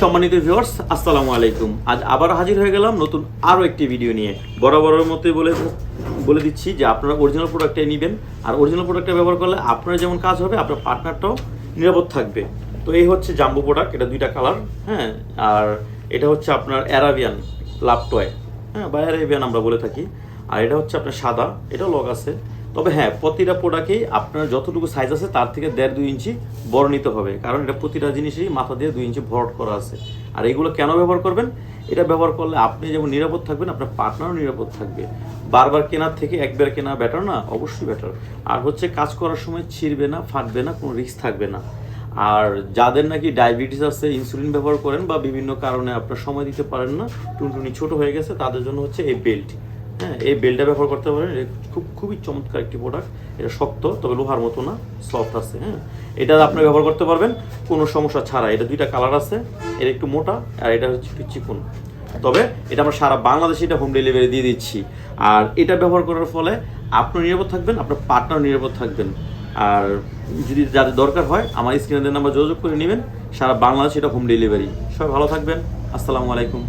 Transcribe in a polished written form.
সম্মানিত ভিউয়ার্স, আসসালামু আলাইকুম। আজ আবার হাজির হয়ে গেলাম নতুন আরও একটি ভিডিও নিয়ে। বরাবরের মতোই বলে দিচ্ছি যে আপনারা অরিজিনাল প্রোডাক্টটাই নেবেন, আর অরিজিনাল প্রোডাক্টটা ব্যবহার করলে আপনার যেমন কাজ হবে আপনার পার্টনারটাও নিরাপদ থাকবে। তো এই হচ্ছে জাম্বো প্রোডাক্ট, এটা দুইটা কালার, হ্যাঁ। আর এটা হচ্ছে আপনার অ্যারাবিয়ান লাভ টয়, হ্যাঁ, বা অ্যারাবিয়ান আমরা বলে থাকি। আর এটা হচ্ছে আপনার সাদা, এটাও লক আছে। তবে হ্যাঁ, প্রতিটা প্রোডাক্টেই আপনার যতটুকু সাইজ আছে তার থেকে 1.5-2 ইঞ্চি বড় নিতে হবে, কারণ এটা প্রতিটা জিনিসেই মাথা দিয়ে 2 ইঞ্চি ভরাট করা আছে। আর এইগুলো কেন ব্যবহার করবেন? এটা ব্যবহার করলে আপনি যেমন নিরাপদ থাকবেন, আপনার পার্টনারও নিরাপদ থাকবে। বারবার কেনার থেকে একবার কেনা বেটার না? অবশ্যই বেটার। আর হচ্ছে কাজ করার সময় ছিঁড়বে না, ফাটবে না, কোনো রিস্ক থাকবে না। আর যাদের নাকি ডায়াবেটিস আছে, ইনসুলিন ব্যবহার করেন বা বিভিন্ন কারণে আপনার সময় দিতে পারেন না, টুনটুনি ছোট হয়ে গেছে, তাদের জন্য হচ্ছে এই বেল্ট। হ্যাঁ, এই বেল্টটা ব্যবহার করতে পারেন। এটা খুবই চমৎকার একটি প্রোডাক্ট। এটা শক্ত, তবে লোহার মতো না, সফট আছে। হ্যাঁ, এটা আপনি ব্যবহার করতে পারবেন কোনো সমস্যা ছাড়া। এটা দুইটা কালার আছে, এটা একটু মোটা আর এটা হচ্ছে একটু চিকন। তবে এটা আমরা সারা বাংলাদেশে এটা হোম ডেলিভারি দিয়ে দিচ্ছি। আর এটা ব্যবহার করার ফলে আপনি নিরাপদ থাকবেন, আপনার পার্টনার নিরাপদ থাকবেন। আর যদি যাদের দরকার হয় আমার স্ক্রিনে নাম্বার যোগাযোগ করে নেবেন। সারা বাংলাদেশে এটা হোম ডেলিভারি। সবাই ভালো থাকবেন। আসসালামু আলাইকুম।